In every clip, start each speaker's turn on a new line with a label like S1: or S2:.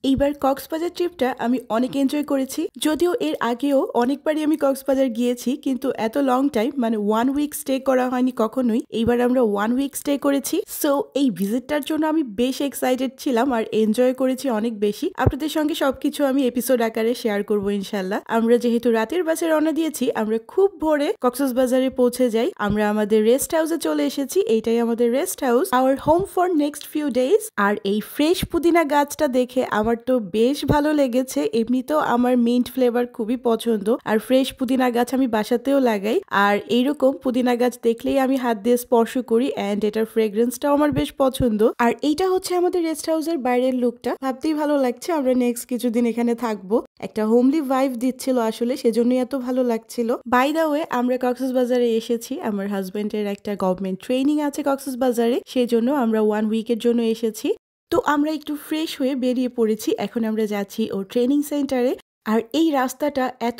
S1: এইবার কক্সবাজার ট্রিপটা আমি অনেক এনজয় করেছি। যদিও এর আগেও অনেকবারই আমি কক্সবাজার গিয়েছি, কিন্তু এত লং টাইম মানে 1 উইক স্টে করা হয়নি কখনোই। এইবার আমরা 1 উইক স্টে করেছি। সো এই ভিজিটটার জন্য আমি বেশ এক্সাইটেড ছিলাম আর এনজয় করেছি অনেক বেশি। আপনাদের সঙ্গে সবকিছু আমি এপিসোড আকারে শেয়ার করবো ইনশাল্লাহ। আমরা যেহেতু রাতের বাসে রওনা দিয়েছি, আমরা খুব ভোরে কক্সবাজারে পৌঁছে যাই। আমরা আমাদের রেস্ট হাউসে চলে এসেছি। এইটাই আমাদের rest house, our home for next few days. আর এই ফ্রেশ পুদিনা গাছটা দেখে আমার তো বেশ ভালো লেগেছে। এমনিতেও আমার মিন্ট ফ্লেভার খুবই পছন্দ, আর ফ্রেশ পুদিনা গাছ আমি বাসাতেও লাগাই। আর এইরকম পুদিনা গাছ দেখলেই আমি হাত দিয়ে স্পর্শ করি, অ্যান্ড এটার ফ্রেগ্রেন্সটাও আমার বেশ পছন্দ। আর এইটা হচ্ছে আমাদের রেস্ট হাউসের বাইরের লুকটা। ভাবতেই ভালো লাগছে আমরা নেক্সট কিছুদিন এখানে থাকবো। একটা হোমলি ভাইব দিচ্ছিল আসলে, সেজন্যই এত ভালো লাগছিল। বাই দা ওয়ে, আমরা কক্সবাজারে এসেছি। আমার হাজবেন্ডের একটা গভর্নমেন্ট ট্রেনিং আছে কক্সবাজারে, সেই জন্য আমরা 1 উইকের জন্য এসেছি। তো আমরা একটু ফ্রেশ হয়ে বেরিয়ে পড়েছি। এখন আমরা যাচ্ছি ওর ট্রেনিং সেন্টারে। আর এই রাস্তাটা এত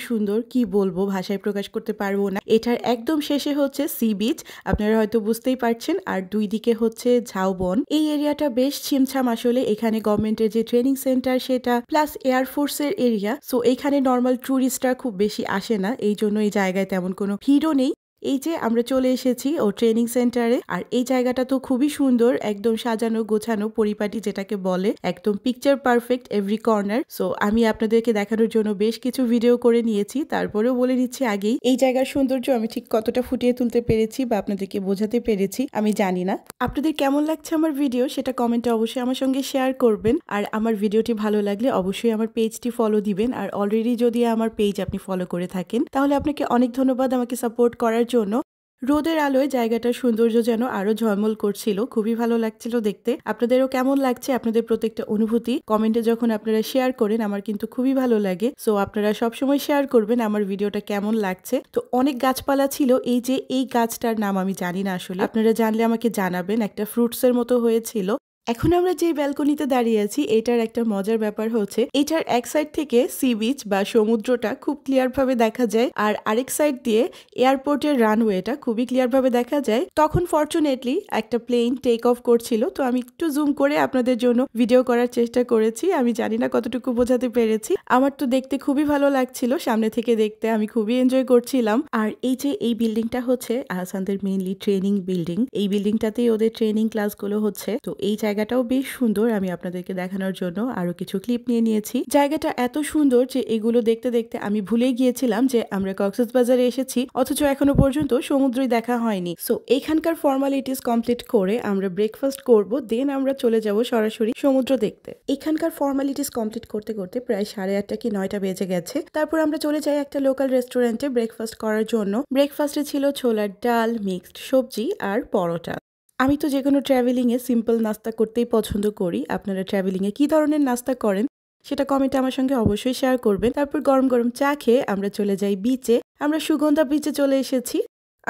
S1: সুন্দর কি বলবো, ভাষায় প্রকাশ করতে পারবো না। এটার একদম শেষে হচ্ছে সি বিচ, আপনারা হয়তো বুঝতেই পারছেন, আর দুই দিকে হচ্ছে ঝাউবন। এই এরিয়াটা বেশ ছিমছাম আসলে। এখানে গভর্নমেন্টের যে ট্রেনিং সেন্টার সেটা, প্লাস এয়ারফোর্সের এরিয়া। সো এখানে নর্মাল ট্যুরিস্টরা খুব বেশি আসে না, এই জন্য এই জায়গায় তেমন কোনো ভিড়ও নেই। এই যে আমরা চলে এসেছি ও ট্রেনিং সেন্টারে। আর এই জায়গাটা তো খুবই সুন্দর, একদম সাজানো গোছানো, পরিপাটি যেটাকে বলে, একদম picture perfect every corner. So আমি আপনাদেরকে দেখানোর জন্য বেশ কিছু ভিডিও করে নিয়েছি। তারপরেও বলে নিচ্ছি আগেই, এই জায়গার সৌন্দর্য আমি ঠিক কতটা ফুটিয়ে তুলতে পেরেছি বা আপনাদেরকে বোঝাতে পেরেছি আমি জানি না। আপনাদের কেমন লাগছে আমার ভিডিও সেটা কমেন্টে অবশ্যই আমার সঙ্গে শেয়ার করবেন। আর আমার ভিডিওটি ভালো লাগলে অবশ্যই আমার পেজটি ফলো দিবেন। আর অলরেডি যদি আমার পেজ আপনি ফলো করে থাকেন, তাহলে আপনাকে অনেক ধন্যবাদ আমাকে সাপোর্ট করার জন্য। রোদের আলোয় জায়গাটার সৌন্দর্য যেন আরো ঝলমল করছিল, খুবই ভালো লাগছিল দেখতে। আপনাদেরও কেমন লাগছে, আপনাদের প্রত্যেকটা অনুভূতি কমেন্টে যখন আপনারা শেয়ার করেন আমার কিন্তু খুবই ভালো লাগে। সো আপনারা সবসময় শেয়ার করবেন আমার ভিডিওটা কেমন লাগছে। তো অনেক গাছপালা ছিল। এই যে এই গাছটার নাম আমি জানি না আসলে, আপনারা জানলে আমাকে জানাবেন। একটা ফ্রুটসের মতো হয়েছিল। এখন আমরা যে ব্যালকনিতে দাঁড়িয়ে আছি, এটার একটা মজার ব্যাপার হচ্ছে, এটার এক সাইড থেকে সি বিচ বা সমুদ্রটা খুব ক্লিয়ার ভাবে দেখা যায়, আর আরেক সাইড দিয়ে এয়ারপোর্টের রানওয়েটা খুবই ক্লিয়ার ভাবে দেখা যায়। তখন ফরচুনেটলি একটা প্লেন টেক অফ করছিল, তো আমি একটু জুম করে আপনাদের জন্য ভিডিও করার চেষ্টা করেছি। আমি জানি না কতটুকু বোঝাতে পেরেছি। আমার তো দেখতে খুবই ভালো লাগছিল, সামনে থেকে দেখতে আমি খুবই এনজয় করছিলাম। আর এই যে এই বিল্ডিংটা হচ্ছে আহসানদের মেইনলি ট্রেনিং বিল্ডিং। এই বিল্ডিংটাতেই ওদের ট্রেনিং ক্লাসগুলো হচ্ছে। তো এই জায়গাটাও বেশ সুন্দর। আমি আপনাদেরকে দেখানোর জন্য আরো কিছু ক্লিপ নিয়ে নিয়েছি। জায়গাটা এত সুন্দর যে এগুলো দেখতে দেখতে আমি ভুলে গিয়েছিলাম যে আমরা কক্সবাজারে এসেছি, অথচ এখনো পর্যন্ত সমুদ্রই দেখা হয়নি। সো এখানকার ফর্মালিটিস কমপ্লিট করে আমরা ব্রেকফাস্ট করব, দেন আমরা চলে যাব সরাসরি সমুদ্র দেখতে। এখানকার ফর্মালিটিস কমপ্লিট করতে করতে প্রায় 8:30 কি 9টা বেজে গেছে। তারপর আমরা চলে যাই একটা লোকাল রেস্টুরেন্টে ব্রেকফাস্ট করার জন্য। ব্রেকফাস্টে ছিল ছোলার ডাল, মিক্সড সবজি আর পরোটা। আমি তো যে কোনো ট্রাভেলিংয়ে সিম্পল নাস্তা করতেই পছন্দ করি। আপনারা ট্রাভেলিংয়ে কি ধরনের নাস্তা করেন সেটা কমেন্টে আমার সঙ্গে অবশ্যই শেয়ার করবেন। তারপর গরম গরম চা খেয়ে আমরা চলে যাই বিচে। আমরা সুগন্ধা বিচে চলে এসেছি।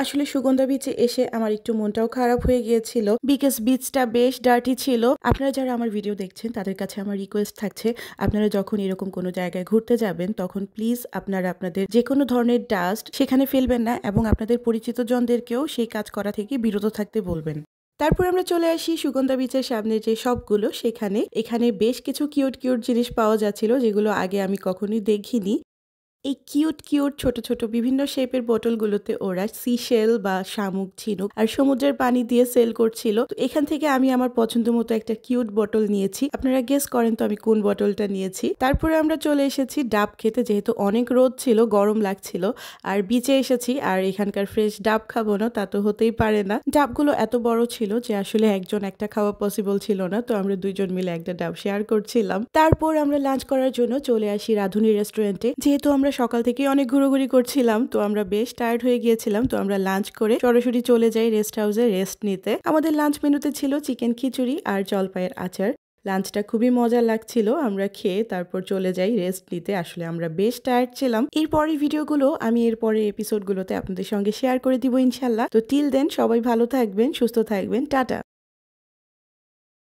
S1: আসলে সুগন্ধা বিচে এসে আমার একটু মনটাও খারাপ হয়ে গিয়েছিল, বিকজ বিচটা বেশ ডার্টি ছিল। আপনারা যারা আমার ভিডিও দেখছেন তাদের কাছে আমার রিকোয়েস্ট থাকছে, আপনারা যখন এরকম কোনো জায়গায় ঘুরতে যাবেন তখন প্লিজ আপনারা আপনাদের যে কোনো ধরনের ডাস্ট সেখানে ফেলবেন না, এবং আপনাদের পরিচিত জনদেরকেও সেই কাজ করা থেকে বিরত থাকতে বলবেন। তারপর আমরা চলে আসি সুগন্ধা বিচের সামনে যে শপগুলো সেখানে। এখানে বেশ কিছু কিউট জিনিস পাওয়া যাচ্ছিল, যেগুলো আগে আমি কখনোই দেখিনি। এই কিউট ছোট ছোট বিভিন্ন শেপের বোতলগুলোতে ওরা সিশেল বা শামুক, ঝিনুক আর সমুদ্রের পানি দিয়ে সেল করছিল। তো এখান থেকে আমি আমার পছন্দ মতো একটা কিউট বোতল নিয়েছি। আপনারা গেস করেন তো আমি কোন বোতলটা নিয়েছি। তারপরে আমরা চলে এসেছি ডাব খেতে, যেহেতু অনেক রোদ ছিল, গরম লাগছিল। আর বিচে এসেছি আর এখানকার ফ্রেশ ডাব খাবো না তা তো হতেই পারে না। ডাবগুলো এত বড় ছিল যে আসলে একজন একটা খাওয়া পসিবল ছিল না, তো আমরা দুইজন মিলে একটা ডাব শেয়ার করছিলাম। তারপর আমরা লাঞ্চ করার জন্য চলে আসি রাধুনী রেস্টুরেন্টে। যেহেতু আমরা সকাল থেকে অনেক ঘোরাঘুরি করছিলাম, তো আমরা বেশ টায়ার্ড হয়ে গিয়েছিলাম, তো আমরা লাঞ্চ করে সরাসরি চলে যাই রেস্ট হাউসে রেস্ট নিতে। আমাদের লাঞ্চ মেনুতে ছিল চিকেন খিচুড়ি আর জলপাইয়ের আচার। লাঞ্চটা খুবই মজা লাগছিল। আমরা খেয়ে তারপর চলে যাই রেস্ট নিতে। আসলে আমরা বেশ টায়ার্ড ছিলাম। এরপরের ভিডিওগুলো আমি এরপরের এপিসোডগুলোতে আপনাদের সঙ্গে শেয়ার করে দিব ইনশাল্লাহ। তো টিল দেন সবাই ভালো থাকবেন, সুস্থ থাকবেন, টাটা।